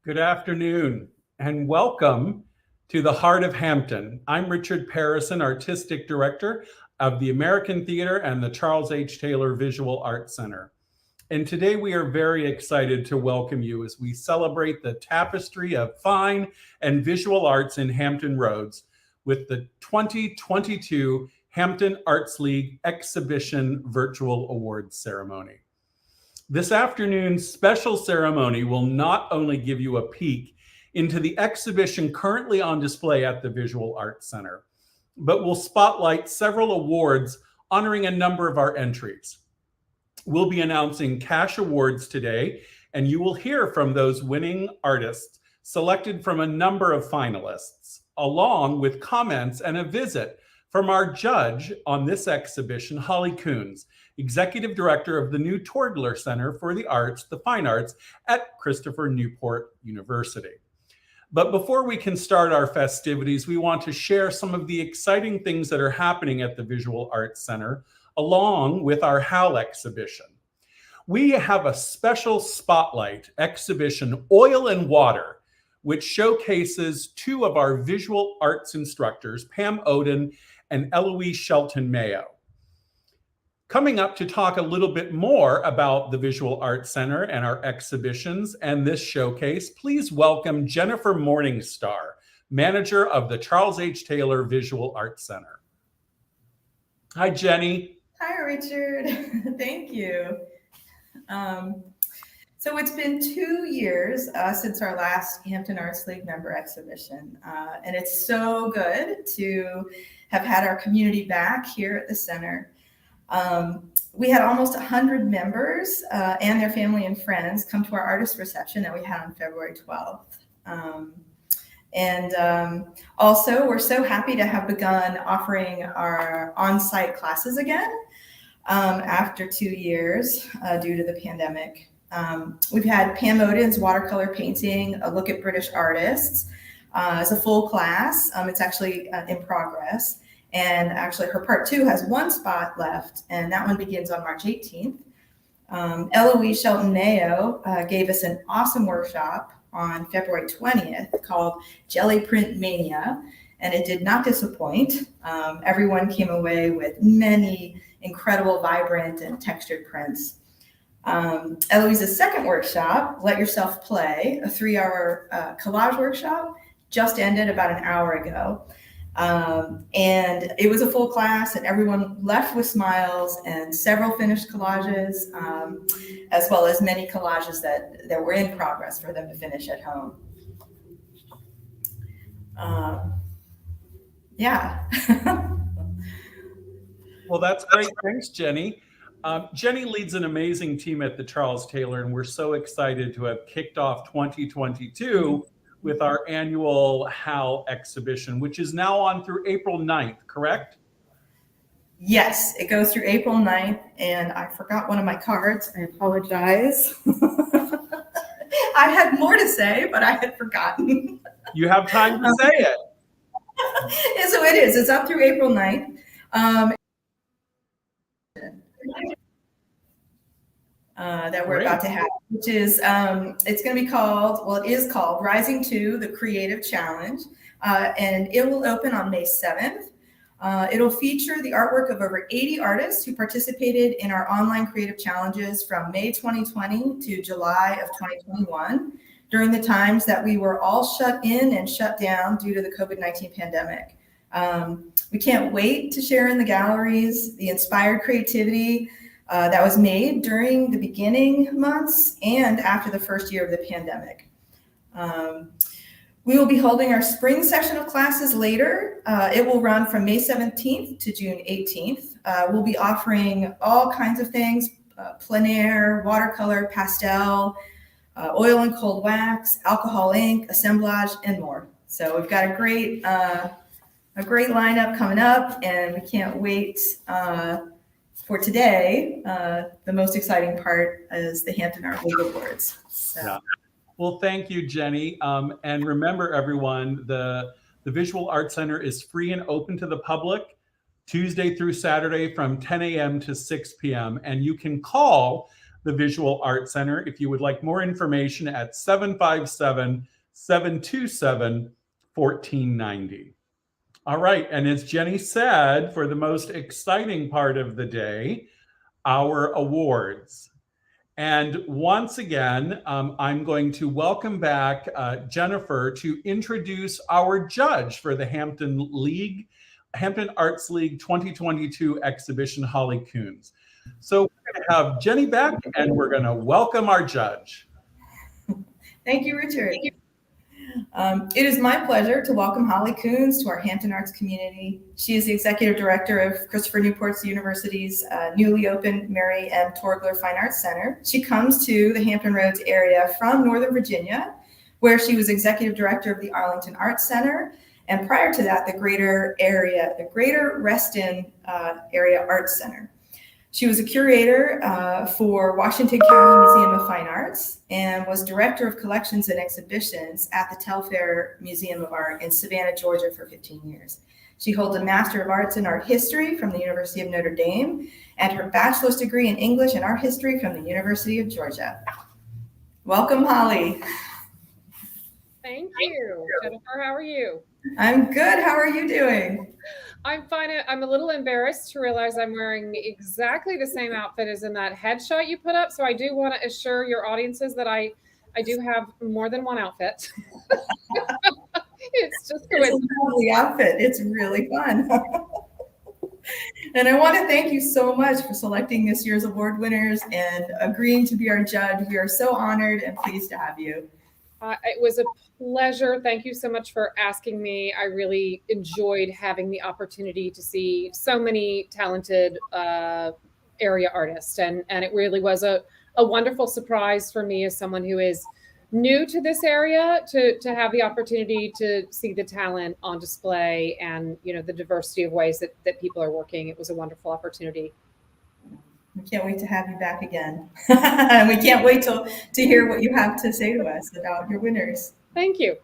Good afternoon and welcome to the Heart of Hampton. I'm Richard Parrison, Artistic Director of the American Theater and the Charles H. Taylor Visual Arts Center. And today we are very excited to welcome you as we celebrate the tapestry of fine and visual arts in Hampton Roads with the 2022 Hampton Arts League Exhibition Virtual Awards Ceremony. This afternoon's special ceremony will not only give you a peek into the exhibition currently on display at the Visual Arts Center, but will spotlight several awards honoring a number of our entries. We'll be announcing cash awards today, and you will hear from those winning artists selected from a number of finalists, along with comments and a visit from our judge on this exhibition, Holly Coons, Executive Director of the new Torgler Center for the Arts, the Fine Arts at Christopher Newport University. But before we can start our festivities, we want to share some of the exciting things that are happening at the Visual Arts Center, along with our HAL exhibition. We have a special spotlight exhibition, Oil and Water, which showcases two of our visual arts instructors, Pam Oden and Eloise Shelton Mayo. Coming up to talk a little bit more about the Visual Arts Center and our exhibitions and this showcase, please welcome Jennifer Morningstar, manager of the Charles H. Taylor Visual Arts Center. Hi, Jenny. Hi, Richard. Thank you. So it's been 2 years since our last Hampton Arts League member exhibition, and it's so good to have had our community back here at the center. We had almost 100 members and their family and friends come to our artist reception that we had on February 12th. Also, we're so happy to have begun offering our on-site classes again after 2 years due to the pandemic. We've had Pam Oden's watercolor painting, A Look at British Artists, as a full class. It's actually in progress. And actually her part 2 has one spot left, and that one begins on March 18th. Eloise Shelton Mayo gave us an awesome workshop on February 20th called Jelly Print Mania, and it did not disappoint. Everyone came away with many incredible, vibrant, and textured prints. Eloise's second workshop, Let Yourself Play, a 3-hour collage workshop, just ended about an hour ago. And it was a full class, and everyone left with smiles and several finished collages, as well as many collages that were in progress for them to finish at home. Yeah. Well, that's great. Thanks, Jenny. Jenny leads an amazing team at the Charles Taylor, and we're so excited to have kicked off 2022 with our annual HAL exhibition, which is now on through April 9th, correct? Yes, it goes through April 9th, and I forgot one of my cards. I apologize. I had more to say, but I had forgotten. You have time to say it. And so it is. It's up through April 9th. That we're about to have, which is, it's going to be called, well, it is called Rising to the Creative Challenge, and it will open on May 7th. It'll feature the artwork of over 80 artists who participated in our online creative challenges from May 2020 to July of 2021, during the times that we were all shut in and shut down due to the COVID-19 pandemic. We can't wait to share in the galleries the inspired creativity that was made during the beginning months and after the first year of the pandemic. We will be holding our spring session of classes later. It will run from May 17th to June 18th. We'll be offering all kinds of things, plein air, watercolor, pastel, oil and cold wax, alcohol ink, assemblage, and more. So we've got a great lineup coming up, and we can't wait for today. The most exciting part is the Hampton Art League Awards. So. Yeah. Well, thank you, Jenny. And remember, everyone, the Visual Arts Center is free and open to the public Tuesday through Saturday from 10 a.m. to 6 p.m. And you can call the Visual Arts Center. If you would like more information at 757-727-1490. All right, and as Jenny said, for the most exciting part of the day, our awards. And once again, I'm going to welcome back Jennifer to introduce our judge for the Hampton Arts League 2022 exhibition, Holly Coons. So we're going to have Jenny back, and we're going to welcome our judge. Thank you, Richard. It is my pleasure to welcome Holly Coons to our Hampton Arts community. She is the Executive Director of Christopher Newport University's newly opened Mary M. Torgler Fine Arts Center. She comes to the Hampton Roads area from Northern Virginia, where she was Executive Director of the Arlington Arts Center, and prior to that, the Greater Reston Area Arts Center. She was a curator for Washington County Museum of Fine Arts and was Director of Collections and Exhibitions at the Telfair Museum of Art in Savannah, Georgia for 15 years. She holds a Master of Arts in Art History from the University of Notre Dame and her bachelor's degree in English and Art History from the University of Georgia. Welcome, Holly. Thank you. Jennifer, how are you? I'm good. How are you doing? I'm fine. I'm a little embarrassed to realize I'm wearing exactly the same outfit as in that headshot you put up. So I do want to assure your audiences that I do have more than one outfit. It's just a lovely outfit. It's really fun. And I want to thank you so much for selecting this year's award winners and agreeing to be our judge. We are so honored and pleased to have you. It was a pleasure. Thank you so much for asking me. I really enjoyed having the opportunity to see so many talented area artists. And it really was a wonderful surprise for me as someone who is new to this area to have the opportunity to see the talent on display and, you know, the diversity of ways that people are working. It was a wonderful opportunity. We can't wait to have you back again. And we can't wait to hear what you have to say to us about your winners. Thank you.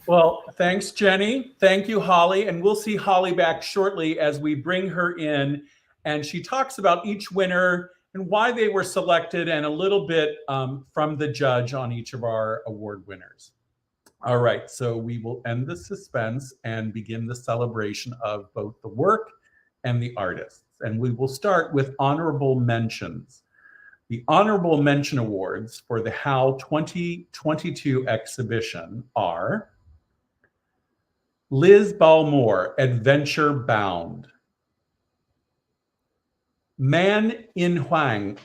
Well, thanks, Jenny. Thank you, Holly. And we'll see Holly back shortly as we bring her in. And she talks about each winner and why they were selected and a little bit from the judge on each of our award winners. All right, so we will end the suspense and begin the celebration of both the work and the artists. And we will start with honorable mentions. The honorable mention awards for the HAL 2022 exhibition are Liz Balmore, Adventure Bound. Man In Huang,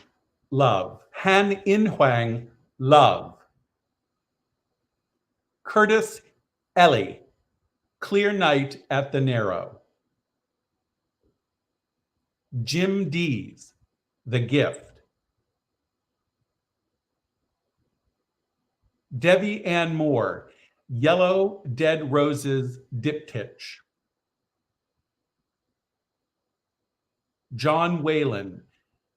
Love. Han In Huang, Love. Curtis Ellie, Clear Night at the Narrow. Jim Dees, The Gift. Debbie Ann Moore, Yellow Dead Roses Diptych. John Whalen,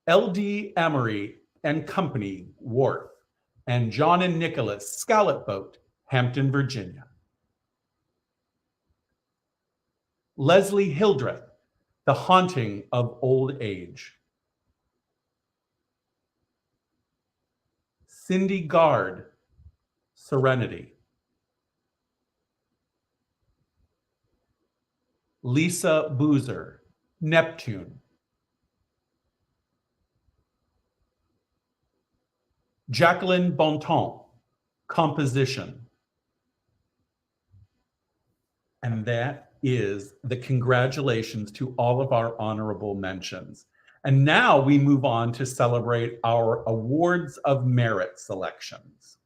L.D. Emery and Company, Wharf. And John and Nicholas, Scallop Boat, Hampton, Virginia. Leslie Hildreth, The Haunting of Old Age. Cindy Gard, Serenity. Lisa Boozer, Neptune. Jacqueline Bontemps, Composition. And that is the congratulations to all of our honorable mentions. And now we move on to celebrate our Awards of Merit selections.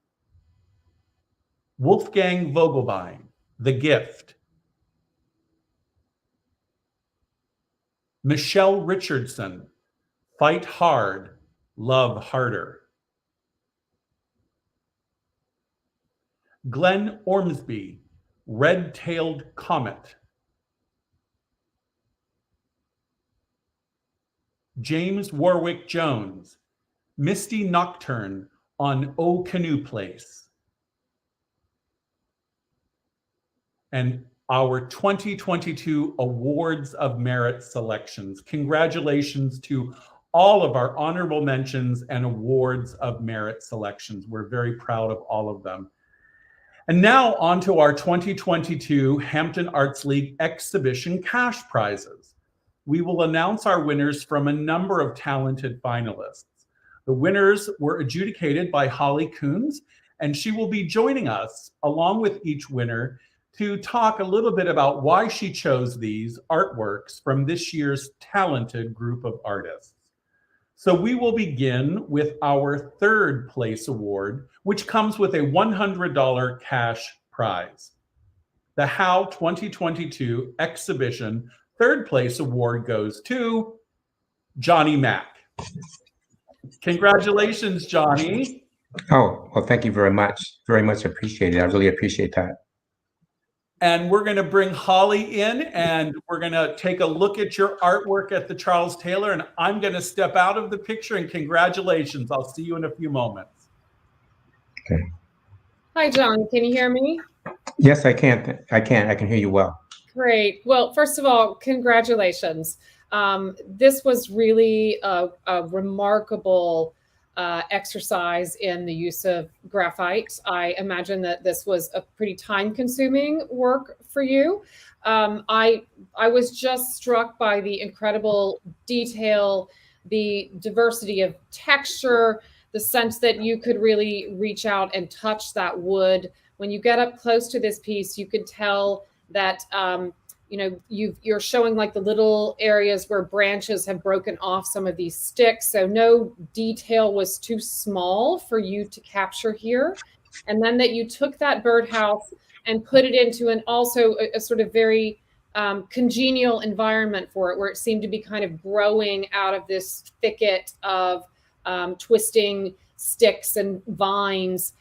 Wolfgang Vogelbein, The Gift. Michelle Richardson, Fight Hard, Love Harder. Glenn Ormsby, Red-Tailed Comet. James Warwick Jones, Misty Nocturne on O Canoe Place. And our 2022 Awards of Merit selections. Congratulations to all of our honorable mentions and awards of merit selections. We're very proud of all of them. And now on to our 2022 Hampton Arts League exhibition cash prizes. We will announce our winners from a number of talented finalists. The winners were adjudicated by Holly Coons, and she will be joining us along with each winner to talk a little bit about why she chose these artworks from this year's talented group of artists. So we will begin with our third place award, which comes with a $100 cash prize. The How 2022 exhibition third place award goes to Johnny Mack. Congratulations, Johnny. Oh, well, thank you very much. Very much appreciated. I really appreciate that. And we're going to bring Holly in, and we're going to take a look at your artwork at the Charles Taylor, and I'm going to step out of the picture, and congratulations. I'll see you in a few moments. Okay. Hi, John. Can you hear me? Yes, I can. I can hear you well. Great. Well, first of all, congratulations. This was really a remarkable exercise in the use of graphite. I imagine that this was a pretty time-consuming work for you. I was just struck by the incredible detail, the diversity of texture, the sense that you could really reach out and touch that wood. When you get up close to this piece, you could tell that you're showing like the little areas where branches have broken off some of these sticks. So no detail was too small for you to capture here. And then that you took that birdhouse and put it into also a sort of very congenial environment for it, where it seemed to be kind of growing out of this thicket of twisting sticks and vines.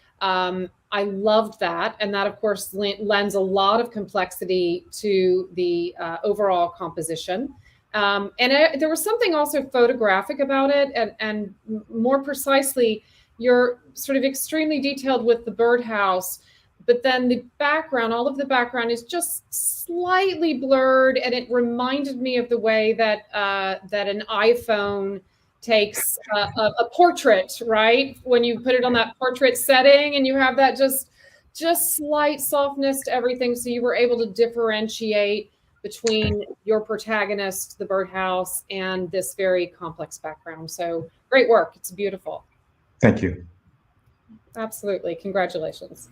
I loved that. And that, of course, lends a lot of complexity to the overall composition. There was something also photographic about it. And more precisely, you're sort of extremely detailed with the birdhouse, but then the background, all of the background is just slightly blurred. And it reminded me of the way that an iPhone takes a portrait, right? When you put it on that portrait setting and you have that just slight softness to everything. So you were able to differentiate between your protagonist, the birdhouse, and this very complex background. So great work. It's beautiful. Thank you. Absolutely. Congratulations.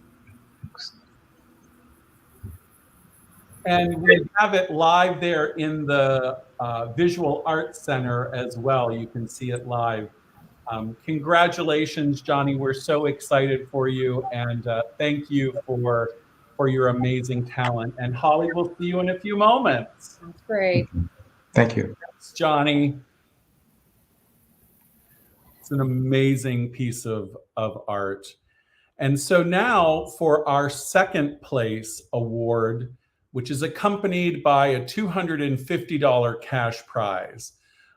And we have it live there in the Visual Arts Center as well. You can see it live. Congratulations, Johnny. We're so excited for you, and thank you for your amazing talent. And Holly, we'll see you in a few moments. That's great. Thank you. Thanks, Johnny. It's an amazing piece of art. And so now for our second place award, which is accompanied by a $250 cash prize.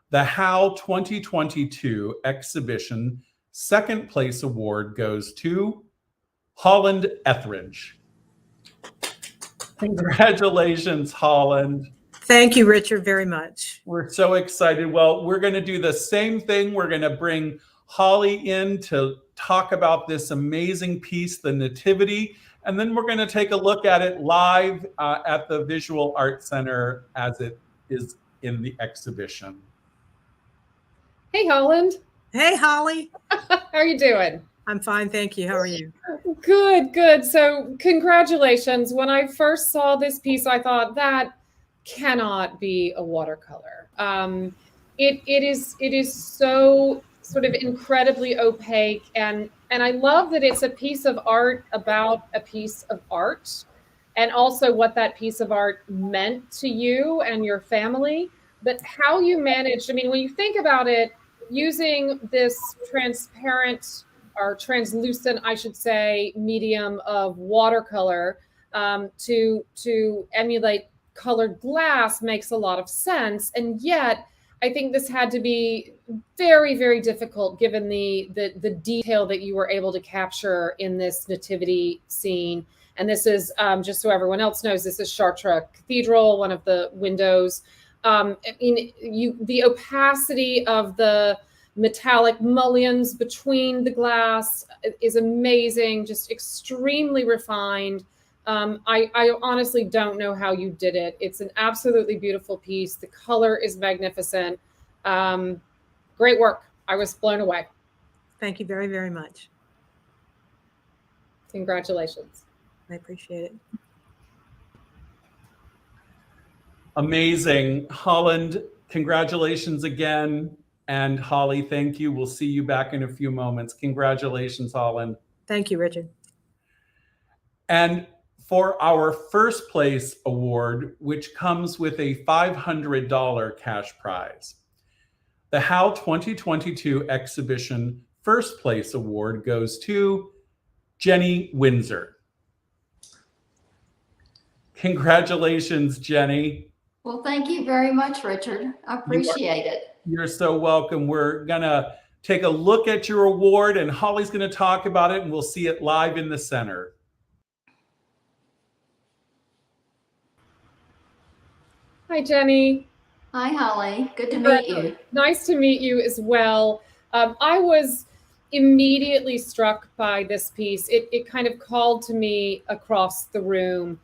The How 2022 exhibition second place award goes to Holland Etheridge. Congratulations, Holland. Thank you, Richard, very much. We're so excited. Well, we're going to do the same thing. We're going to bring Holly in to talk about this amazing piece, the Nativity. And then we're going to take a look at it live at the Visual Arts Center as it is in the exhibition. Hey, Holland. Hey, Holly. How are you doing? I'm fine, thank you. How are you? Good, good. So congratulations. When I first saw this piece, I thought that cannot be a watercolor. It is so sort of incredibly opaque, and I love that it's a piece of art about a piece of art, and also what that piece of art meant to you and your family. But how you managed, I mean, when you think about it, using this transparent or translucent, I should say, medium of watercolor to emulate colored glass makes a lot of sense. And yet, I think this had to be very, very difficult given the detail that you were able to capture in this nativity scene. And this is, just so everyone else knows, this is Chartres Cathedral, one of the windows The opacity of the metallic mullions between the glass is amazing, just extremely refined. I honestly don't know how you did it. It's an absolutely beautiful piece. The color is magnificent. Great work. I was blown away. Thank you very, very much. Congratulations. I appreciate it. Amazing. Holland, congratulations again. And Holly, thank you. We'll see you back in a few moments. Congratulations, Holland. Thank you, Richard. And for our first place award, which comes with a $500 cash prize, the HOW 2022 Exhibition First Place Award goes to Jenny Windsor. Congratulations, Jenny. Well, thank you very much, Richard. I appreciate it. You're so welcome. We're going to take a look at your award, and Holly's going to talk about it, and we'll see it live in the center. Hi, Jenny. Hi, Holly. Good to meet you. Nice to meet you as well. I was immediately struck by this piece. It kind of called to me across the room.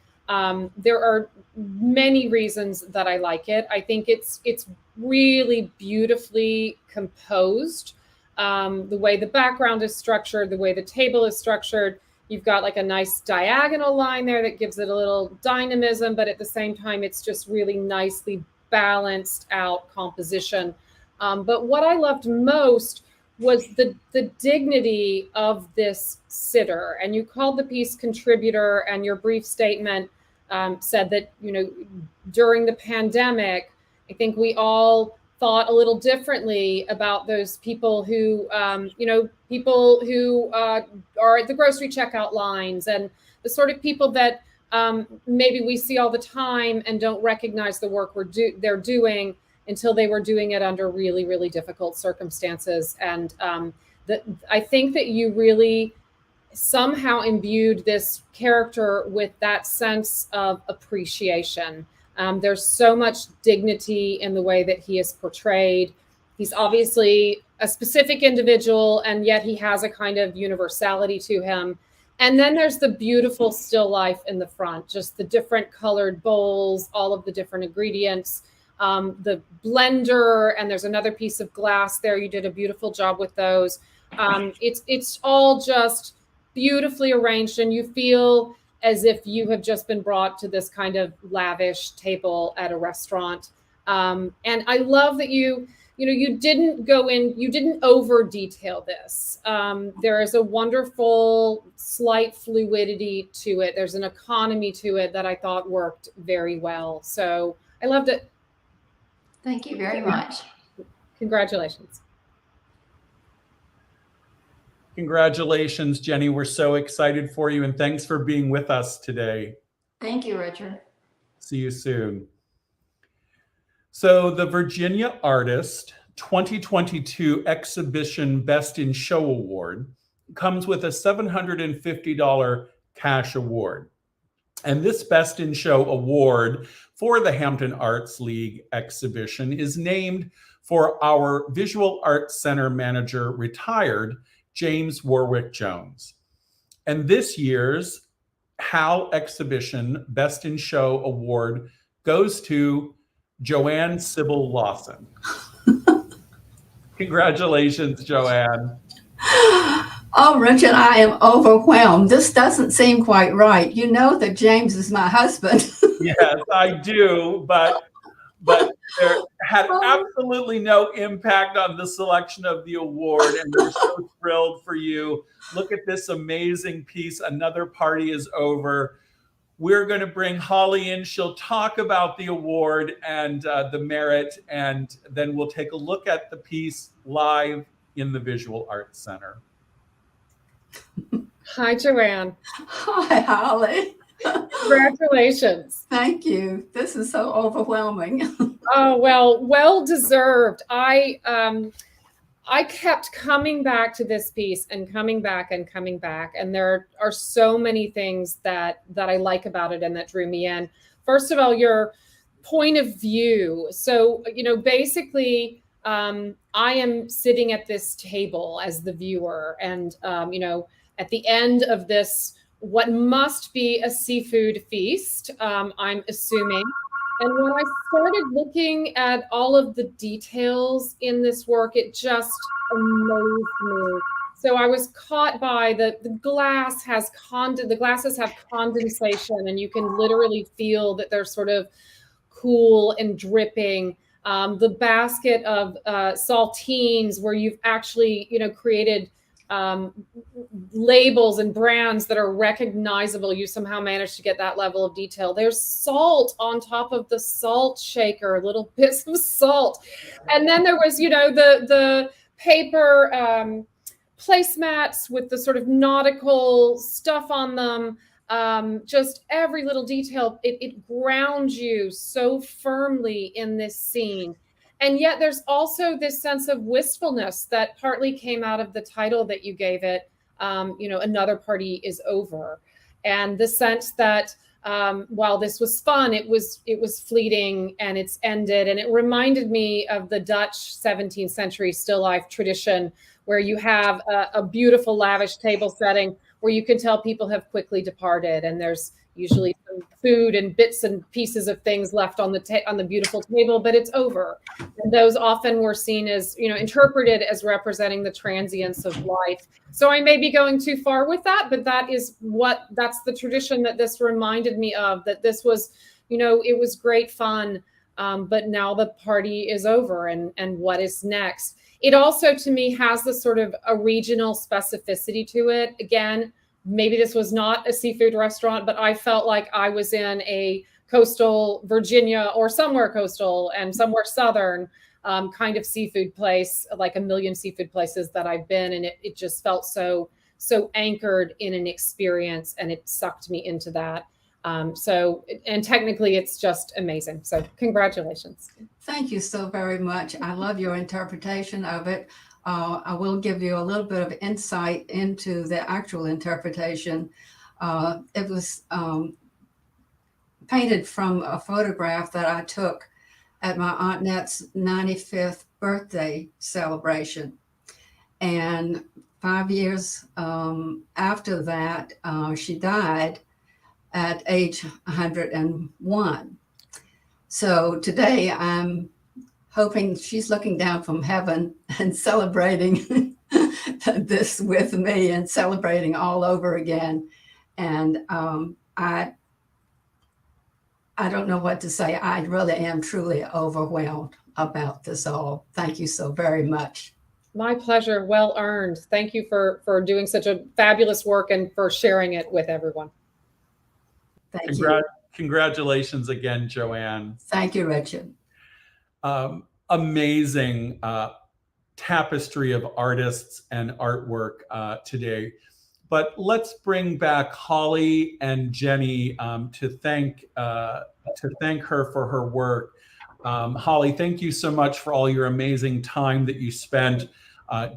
There are many reasons that I like it. I think it's really beautifully composed. The way the background is structured, the way the table is structured. You've got like a nice diagonal line there that gives it a little dynamism, but at the same time, it's just really nicely balanced out composition. But what I loved most was the dignity of this sitter. And you called the piece contributor, and your brief statement said that, during the pandemic, I think we all thought a little differently about those people who, are at the grocery checkout lines, and the sort of people that maybe we see all the time and don't recognize the work they're doing until they were doing it under really, really difficult circumstances. And I think that you really somehow imbued this character with that sense of appreciation. There's so much dignity in the way that he is portrayed. He's obviously a specific individual, and yet he has a kind of universality to him. And then there's the beautiful still life in the front, just the different colored bowls, all of the different ingredients, the blender, and there's another piece of glass there. You did a beautiful job with those. It's all just beautifully arranged, and you feel as if you have just been brought to this kind of lavish table at a restaurant. And I love that you didn't over detail this. There is a wonderful slight fluidity to it. There's an economy to it that I thought worked very well. So I loved it. Thank you very much. Congratulations. Congratulations, Jenny. We're so excited for you, and thanks for being with us today. Thank you, Richard. See you soon. So the Virginia Artist 2022 Exhibition Best in Show Award comes with a $750 cash award. And this Best in Show award for the Hampton Arts League exhibition is named for our Visual Arts Center manager, retired James Warwick Jones. And this year's HOW Exhibition Best in Show award goes to Joanne Sybil Lawson. Congratulations, Joanne. Oh, Richard, I am overwhelmed. This doesn't seem quite right. You know that James is my husband. Yes, I do, but there had absolutely no impact on the selection of the award, and we're so thrilled for you. Look at this amazing piece. Another party is over. We're going to bring Holly in. She'll talk about the award and the merit, and then we'll take a look at the piece live in the Visual Arts Center. Hi, Joanne. Hi, Holly. Congratulations. Thank you. This is so overwhelming. Oh, well deserved. I kept coming back to this piece and coming back. And there are so many things that I like about it and that drew me in. First of all, point of view. So, basically, I am sitting at this table as the viewer, and, at the end of this, what must be a seafood feast, I'm assuming. And when I started looking at all of the details in this work, it just amazed me. So I was caught by the glass has the glasses have condensation, and you can literally feel that they're sort of cool and dripping. The basket of saltines, where you've actually, created labels and brands that are recognizable. You somehow managed to get that level of detail. There's salt on top of the salt shaker, little bits of salt. And then there was, the paper placemats with the sort of nautical stuff on them. Just every little detail, it grounds you so firmly in this scene. And yet there's also this sense of wistfulness that partly came out of the title that you gave it, Another Party is Over. And the sense that while this was fun, it was fleeting and it's ended. And it reminded me of the Dutch 17th century still life tradition, where you have a beautiful, lavish table setting where you can tell people have quickly departed, and there's usually some food and bits and pieces of things left on the beautiful table, but it's over. And those often were seen as, interpreted as representing the transience of life. So I may be going too far with that, but that's the tradition that this reminded me of, that this was, it was great fun, but now the party is over, and what is next? It also, to me, has the sort of a regional specificity to it. Again, maybe this was not a seafood restaurant, but I felt like I was in a coastal Virginia or somewhere coastal and somewhere southern kind of seafood place, like a million seafood places that I've been. And it just felt so anchored in an experience, and it sucked me into that. And technically it's just amazing. So congratulations. Thank you so very much. I love your interpretation of it. I will give you a little bit of insight into the actual interpretation. It was painted from a photograph that I took at my Aunt Net's 95th birthday celebration. And 5 years after that, she died at age 101. So today I'm hoping she's looking down from heaven and celebrating this with me and celebrating all over again. And I don't know what to say. I really am truly overwhelmed about this all. Thank you so very much. My pleasure. Well earned. Thank you for doing such a fabulous work and for sharing it with everyone. Thank you. Congratulations again, Joanne. Thank you, Richard. Amazing tapestry of artists and artwork today. But let's bring back Holly and Jenny to thank her for her work. Holly, thank you so much for all your amazing time that you spent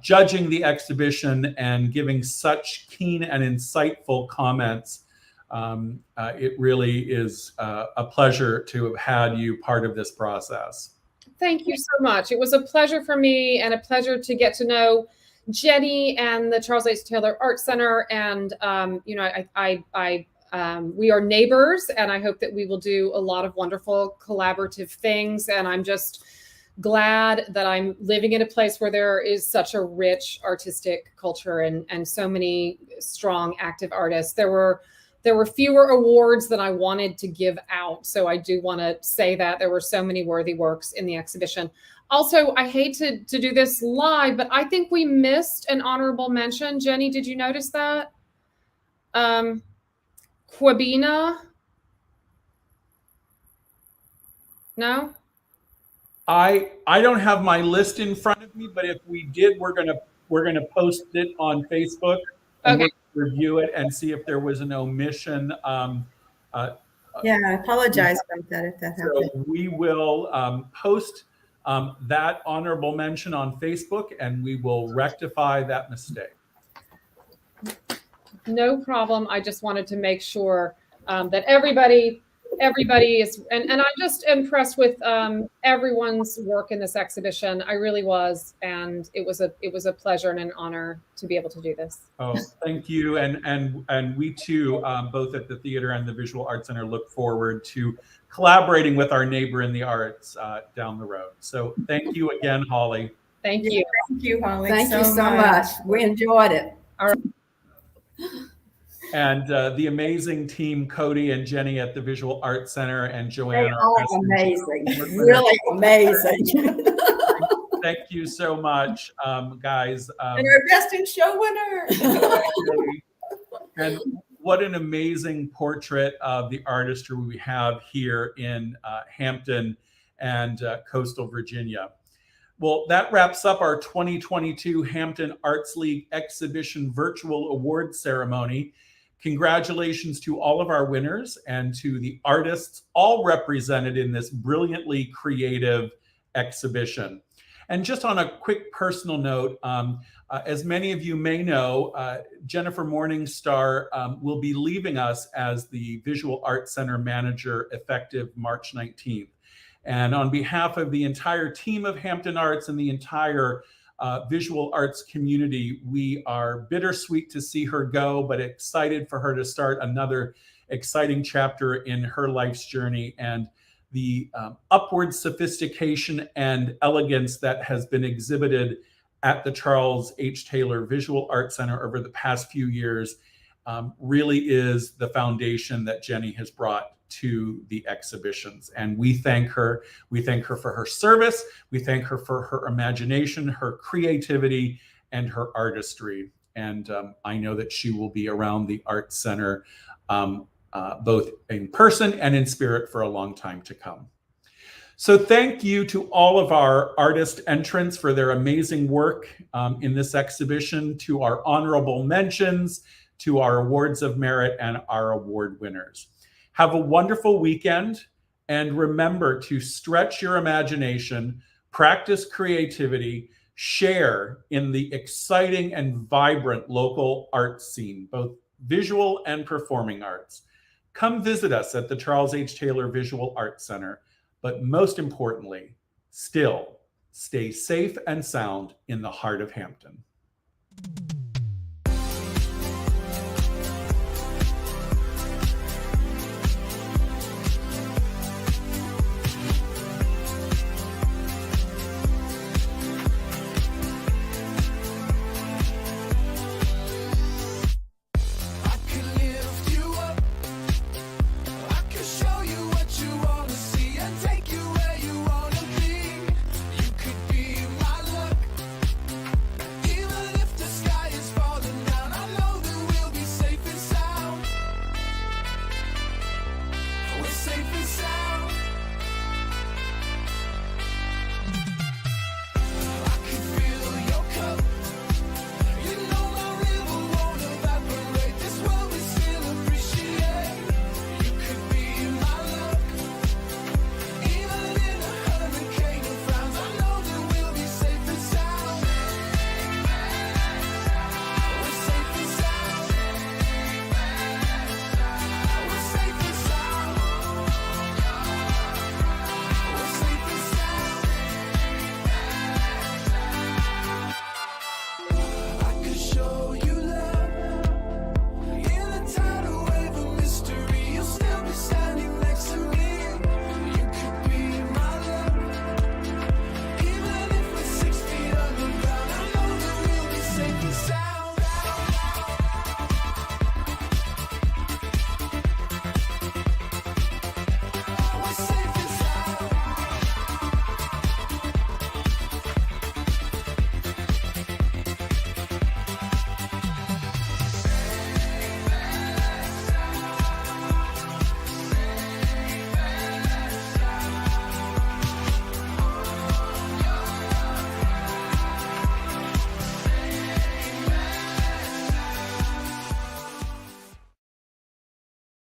judging the exhibition and giving such keen and insightful comments. It really is a pleasure to have had you part of this process. Thank you so much. It was a pleasure for me, and a pleasure to get to know Jenny and the Charles H. Taylor Art Center. And we are neighbors, and I hope that we will do a lot of wonderful collaborative things. And I'm just glad that I'm living in a place where there is such a rich artistic culture and so many strong, active artists. There were fewer awards than I wanted to give out. So I do want to say that there were so many worthy works in the exhibition. Also, I hate to do this live, but I think we missed an honorable mention. Jenny, did you notice that? Quabina? No? I don't have my list in front of me, but if we did, we're gonna post it on Facebook. And Okay. we'll review it and see if there was an omission. Yeah, I apologize about that if that happened. So we will post that honorable mention on Facebook, and we will rectify that mistake. No problem. I just wanted to make sure that everybody everybody is, and I'm just impressed with everyone's work in this exhibition. I really was, and it was a pleasure and an honor to be able to do this. Oh, thank you, and we too, both at the theater and the Visual Arts Center, look forward to collaborating with our neighbor in the arts down the road. So thank you again, Holly. Thank you. Thank you, Holly. Thank you so much. We enjoyed it. And the amazing team, Cody and Jenny at the Visual Arts Center, and They Joanne. our are president. amazing, really amazing. Thank you so much, guys. And our best in show winner. And what an amazing portrait of the artistry we have here in Hampton and coastal Virginia. Well, that wraps up our 2022 Hampton Arts League Exhibition Virtual Awards Ceremony. Congratulations to all of our winners and to the artists all represented in this brilliantly creative exhibition. And just on a quick personal note, as many of you may know, Jennifer Morningstar will be leaving us as the Visual Arts Center manager effective March 19th. And on behalf of the entire team of Hampton Arts and the entire visual arts community, we are bittersweet to see her go, but excited for her to start another exciting chapter in her life's journey, and the upward sophistication and elegance that has been exhibited at the Charles H. Taylor Visual Arts Center over the past few years really is the foundation that Jenny has brought to the exhibitions. And we thank her. We thank her for her service. We thank her for her imagination, her creativity, and her artistry. And I know that she will be around the Arts Center both in person and in spirit for a long time to come. So thank you to all of our artist entrants for their amazing work in this exhibition, to our honorable mentions, to our awards of merit, and our award winners. Have a wonderful weekend, and remember to stretch your imagination, practice creativity, share in the exciting and vibrant local arts scene, both visual and performing arts. Come visit us at the Charles H. Taylor Visual Arts Center, but most importantly, still stay safe and sound in the heart of Hampton.